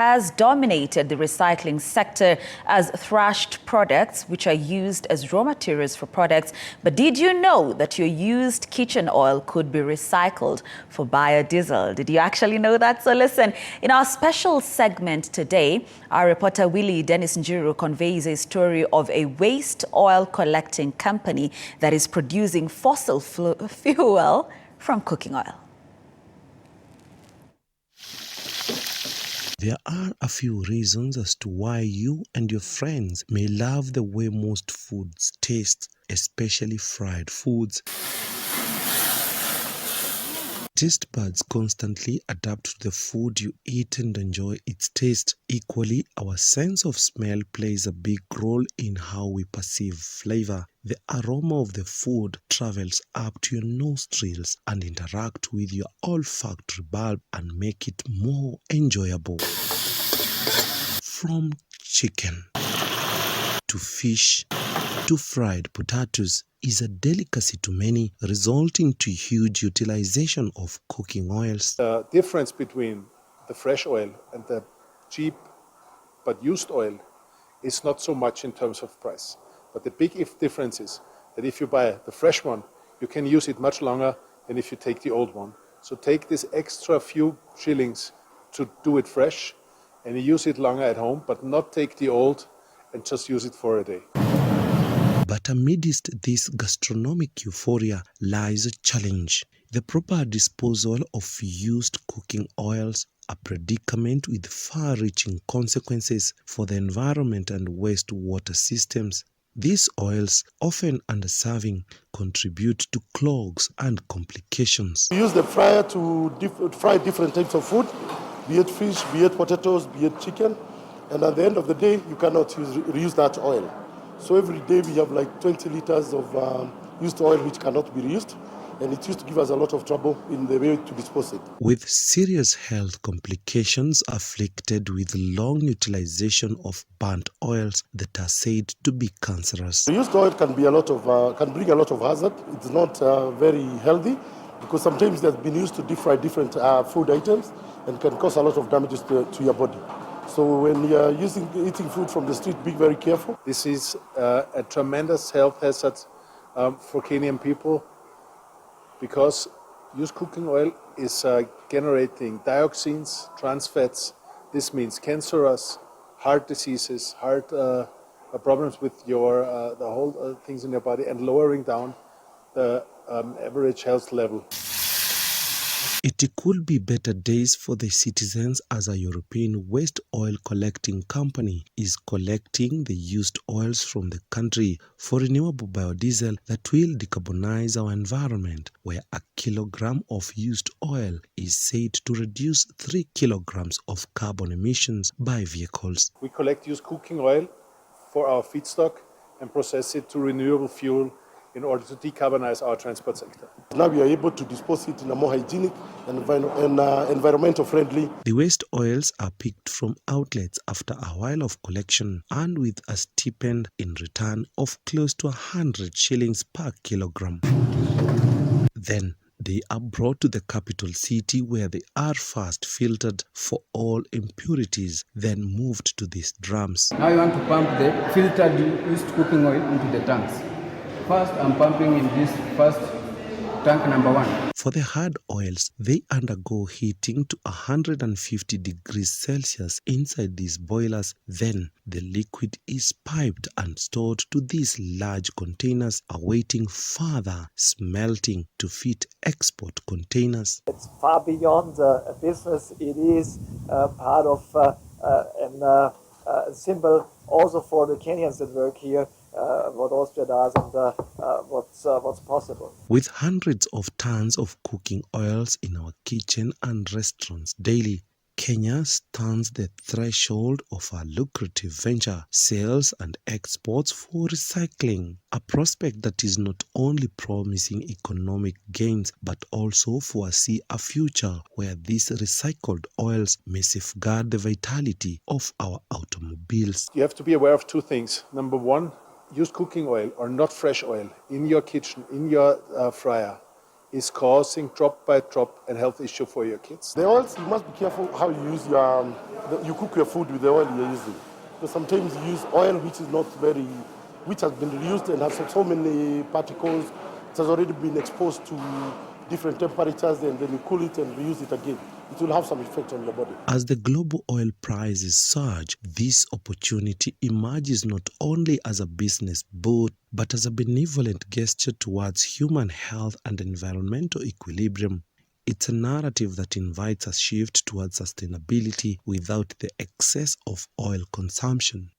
has dominated the recycling sector as thrashed products, which are used as raw materials for products. But did you know that your used kitchen oil could be recycled for biodiesel? Did you actually know that? So listen, in our special segment today, our reporter Willie Dennis Njuru conveys a story of a waste oil collecting company that is producing fossil fuel from cooking oil. There are a few reasons as to why you and your friends may love the way most foods taste, especially fried foods. Taste buds constantly adapt to the food you eat and enjoy its taste. Equally, our sense of smell plays a big role in how we perceive flavor. The aroma of the food travels up to your nostrils and interact with your olfactory bulb and make it more enjoyable. From chicken to fish to fried potatoes is a delicacy to many, resulting to huge utilization of cooking oils. The difference between the fresh oil and the cheap but used oil is not so much in terms of price. But the big difference is that if you buy the fresh one, you can use it much longer than if you take the old one. So take this extra few shillings to do it fresh and you use it longer at home, but not take the old and just use it for a day. But amidst this gastronomic euphoria lies a challenge. The proper disposal of used cooking oils, a predicament with far-reaching consequences for the environment and wastewater systems. These oils, often underserving, contribute to clogs and complications. We use the fryer to fry different types of food, be it fish, be it potatoes, be it chicken, and at the end of the day, you cannot reuse that oil. So every day we have like 20 liters of used oil which cannot be reused, and it used to give us a lot of trouble in the way to dispose it. With serious health complications afflicted with long utilization of burnt oils that are said to be cancerous. The used oil can bring a lot of hazard. It's not very healthy because sometimes they've been used to deep fry different food items and can cause a lot of damages to your body. So when you're eating food from the street, be very careful. This is a tremendous health hazard for Kenyan people because used cooking oil is generating dioxins, trans fats. This means cancerous, heart diseases, heart problems with your the whole things in your body, and lowering down the average health level. It could be better days for the citizens as a European waste oil collecting company is collecting the used oils from the country for renewable biodiesel that will decarbonize our environment, where a kilogram of used oil is said to reduce 3 kilograms of carbon emissions by vehicles. We collect used cooking oil for our feedstock and process it to renewable fuel in order to decarbonize our transport sector. Now we are able to dispose it in a more hygienic and environmental friendly. The waste oils are picked from outlets after a while of collection and with a stipend in return of close to 100 shillings per kilogram. Then they are brought to the capital city where they are first filtered for all impurities, then moved to these drums. Now you want to pump the filtered used cooking oil into the tanks. First, I'm pumping in this first tank number 1. For the hard oils, they undergo heating to 150 degrees Celsius inside these boilers. Then the liquid is piped and stored to these large containers, awaiting further smelting to fit export containers. It's far beyond a business. It is part of a symbol also for the Kenyans that work here. What Austria does and what's possible. With hundreds of tons of cooking oils in our kitchen and restaurants daily, Kenya stands the threshold of a lucrative venture, sales and exports for recycling, a prospect that is not only promising economic gains but also foresee a future where these recycled oils may safeguard the vitality of our automobiles. You have to be aware of two things. Number one, used cooking oil or not fresh oil in your kitchen, in your fryer, is causing drop by drop and health issue for your kids. The oils, you must be careful how you use you cook your food with the oil you're using. Because sometimes you use oil which has been reused and has so many particles. It has already been exposed to different temperatures, and then you cool it and reuse it again. It will have some effect on your body. As the global oil prices surge, this opportunity emerges not only as a business boon, but as a benevolent gesture towards human health and environmental equilibrium. It's a narrative that invites a shift towards sustainability without the excess of oil consumption.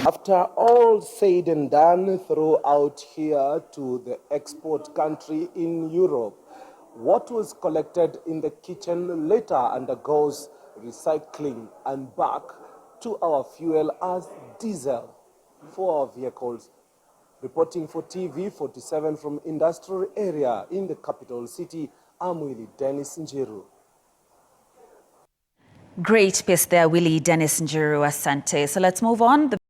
After all said and done, throughout here to the export country in Europe, what was collected in the kitchen later undergoes recycling and back to our fuel as diesel for our vehicles. Reporting for TV 47 from industrial area in the capital city, I'm Willie Dennis Njiru. Great piece there, Willie Dennis Njiru Asante. So let's move on.